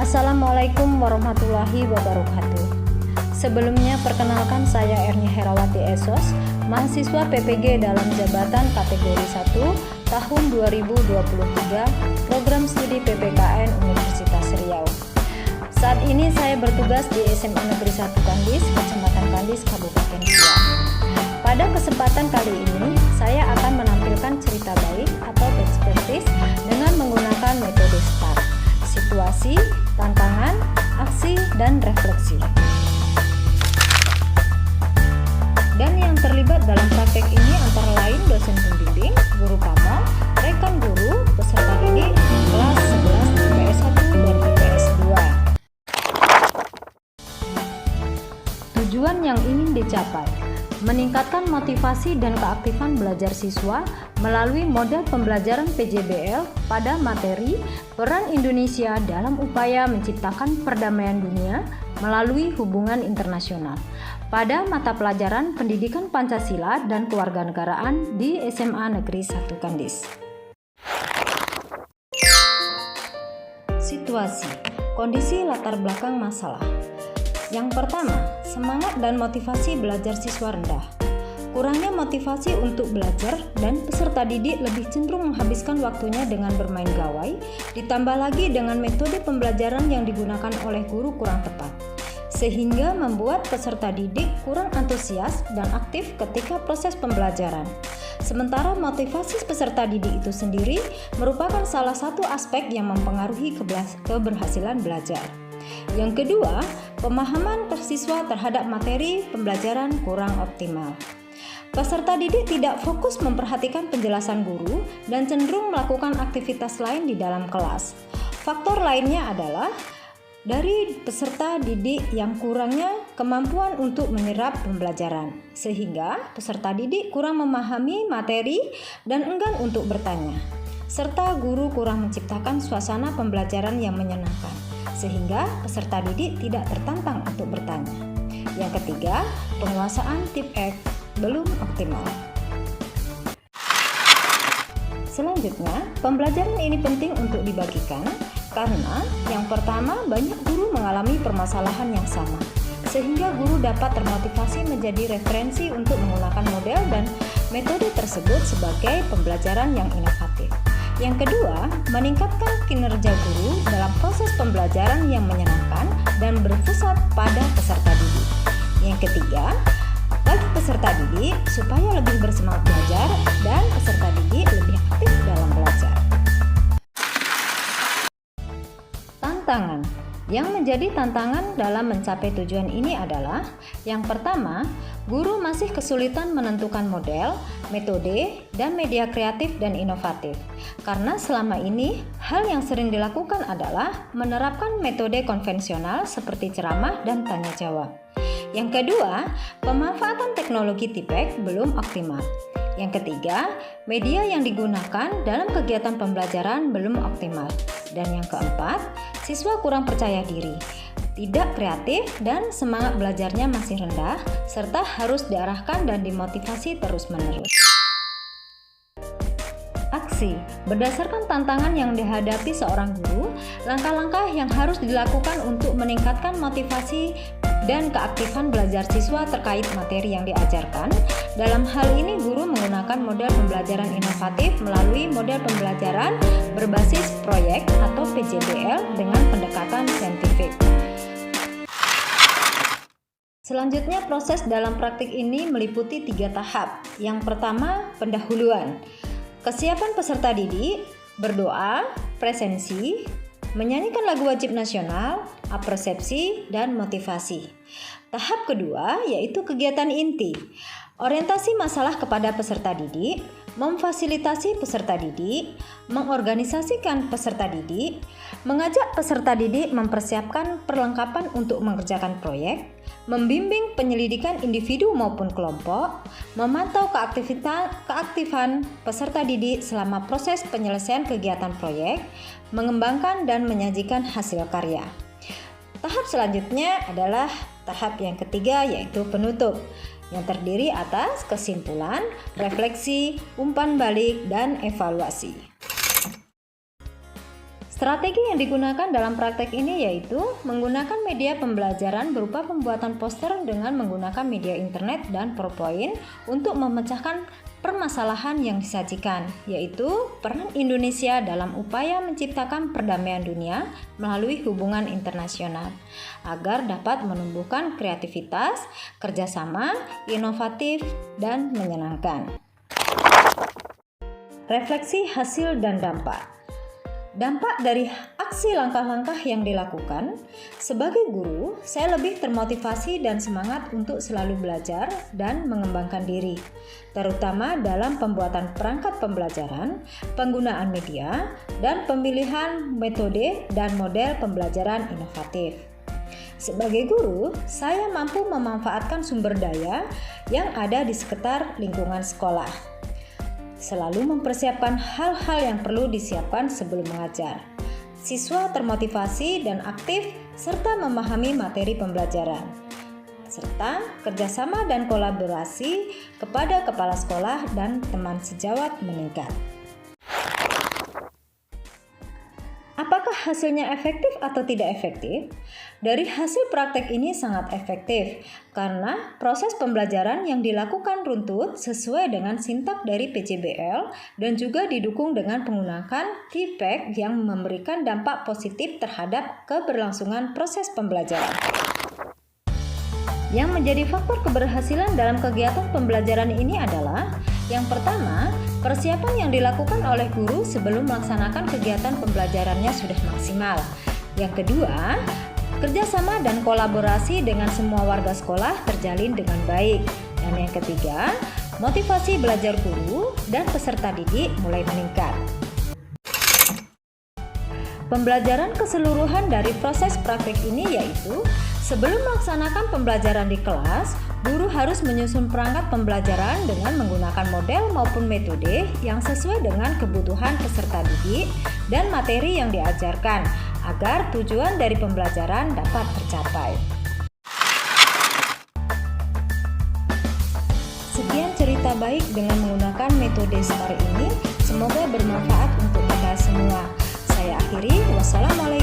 Assalamualaikum warahmatullahi wabarakatuh. Sebelumnya perkenalkan saya Erni Herawati Esos, mahasiswa PPG dalam jabatan kategori 1 tahun 2023 Program Studi PPKN Universitas Riau. Saat ini saya bertugas di SMA Negeri 1 Kandis, Kecamatan Kandis, Kabupaten Riau. Pada kesempatan kali ini, saya akan menampilkan cerita baik atau perspektif dengan menggunakan metode STAR, situasi, tantangan, aksi, dan refleksi. Dan yang terlibat dalam praktek ini antara lain dosen pembimbing, guru pamal, rekan guru, peserta didik kelas 11 IPS 1 dan IPS 2. Tujuan yang ingin dicapai: meningkatkan motivasi dan keaktifan belajar siswa melalui model pembelajaran PJBL pada materi peran Indonesia dalam upaya menciptakan perdamaian dunia melalui hubungan internasional pada mata pelajaran Pendidikan Pancasila dan Kewarganegaraan di SMA Negeri 1 Kandis. Situasi, kondisi latar belakang masalah. Yang pertama, semangat dan motivasi belajar siswa rendah. Kurangnya motivasi untuk belajar dan peserta didik lebih cenderung menghabiskan waktunya dengan bermain gawai, ditambah lagi dengan metode pembelajaran yang digunakan oleh guru kurang tepat, sehingga membuat peserta didik kurang antusias dan aktif ketika proses pembelajaran. Sementara motivasi peserta didik itu sendiri merupakan salah satu aspek yang mempengaruhi keberhasilan belajar. Yang kedua, pemahaman siswa terhadap materi pembelajaran kurang optimal. Peserta didik tidak fokus memperhatikan penjelasan guru dan cenderung melakukan aktivitas lain di dalam kelas. Faktor lainnya adalah dari peserta didik yang kurangnya kemampuan untuk menyerap pembelajaran, sehingga peserta didik kurang memahami materi dan enggan untuk bertanya, serta guru kurang menciptakan suasana pembelajaran yang menyenangkan, sehingga peserta didik tidak tertantang untuk bertanya. Yang ketiga, penguasaan tip X belum optimal. Selanjutnya, pembelajaran ini penting untuk dibagikan karena yang pertama, banyak guru mengalami permasalahan yang sama, sehingga guru dapat termotivasi menjadi referensi untuk menggunakan model dan metode tersebut sebagai pembelajaran yang inovatif. Yang kedua, meningkatkan kinerja guru dalam proses pembelajaran yang menyenangkan dan berpusat pada peserta didik. Yang ketiga, bagi peserta didik supaya lebih bersemangat belajar dan peserta didik lebih aktif dalam belajar. Tantangan yang menjadi tantangan dalam mencapai tujuan ini adalah: yang pertama, guru masih kesulitan menentukan model, metode, dan media kreatif dan inovatif. Karena selama ini, hal yang sering dilakukan adalah menerapkan metode konvensional seperti ceramah dan tanya jawab. Yang kedua, pemanfaatan teknologi tipek belum optimal. Yang ketiga, media yang digunakan dalam kegiatan pembelajaran belum optimal. Dan yang keempat, siswa kurang percaya diri, tidak kreatif, dan semangat belajarnya masih rendah, serta harus diarahkan dan dimotivasi terus-menerus. Aksi. Berdasarkan tantangan yang dihadapi seorang guru, langkah-langkah yang harus dilakukan untuk meningkatkan motivasi dan keaktifan belajar siswa terkait materi yang diajarkan. Dalam hal ini, guru menggunakan model pembelajaran inovatif melalui model pembelajaran berbasis proyek atau PJBL dengan pendekatan saintifik. Selanjutnya, proses dalam praktik ini meliputi 3 tahap. Yang pertama, pendahuluan. Kesiapan peserta didik, berdoa, presensi, menyanyikan lagu wajib nasional, apersepsi, dan motivasi. Tahap kedua yaitu kegiatan inti. Orientasi masalah kepada peserta didik, memfasilitasi peserta didik, mengorganisasikan peserta didik, mengajak peserta didik mempersiapkan perlengkapan untuk mengerjakan proyek, membimbing penyelidikan individu maupun kelompok, memantau keaktifan peserta didik selama proses penyelesaian kegiatan proyek, mengembangkan dan menyajikan hasil karya. Tahap selanjutnya adalah tahap yang ketiga yaitu penutup, yang terdiri atas kesimpulan, refleksi, umpan balik, dan evaluasi. Strategi yang digunakan dalam praktek ini yaitu menggunakan media pembelajaran berupa pembuatan poster dengan menggunakan media internet dan PowerPoint untuk memecahkan permasalahan yang disajikan, yaitu peran Indonesia dalam upaya menciptakan perdamaian dunia melalui hubungan internasional, agar dapat menumbuhkan kreativitas, kerjasama, inovatif, dan menyenangkan. Refleksi hasil dan dampak. Dampak dari aksi langkah-langkah yang dilakukan, sebagai guru, saya lebih termotivasi dan semangat untuk selalu belajar dan mengembangkan diri, terutama dalam pembuatan perangkat pembelajaran, penggunaan media, dan pemilihan metode dan model pembelajaran inovatif. Sebagai guru, saya mampu memanfaatkan sumber daya yang ada di sekitar lingkungan sekolah. Selalu mempersiapkan hal-hal yang perlu disiapkan sebelum mengajar. Siswa termotivasi dan aktif serta memahami materi pembelajaran, serta kerjasama dan kolaborasi kepada kepala sekolah dan teman sejawat meningkat. Apakah hasilnya efektif atau tidak efektif? Dari hasil praktek ini sangat efektif karena proses pembelajaran yang dilakukan runtut sesuai dengan sintak dari PJBL dan juga didukung dengan penggunaan feedback yang memberikan dampak positif terhadap keberlangsungan proses pembelajaran. Yang menjadi faktor keberhasilan dalam kegiatan pembelajaran ini adalah yang pertama, persiapan yang dilakukan oleh guru sebelum melaksanakan kegiatan pembelajarannya sudah maksimal. Yang kedua, kerjasama dan kolaborasi dengan semua warga sekolah terjalin dengan baik. Dan yang ketiga, motivasi belajar guru dan peserta didik mulai meningkat. Pembelajaran keseluruhan dari proses praktik ini yaitu sebelum melaksanakan pembelajaran di kelas, guru harus menyusun perangkat pembelajaran dengan menggunakan model maupun metode yang sesuai dengan kebutuhan peserta didik dan materi yang diajarkan agar tujuan dari pembelajaran dapat tercapai. Sekian cerita baik dengan menggunakan metode STAR ini, semoga bermanfaat untuk kita semua. Saya akhiri, wassalamualaikum.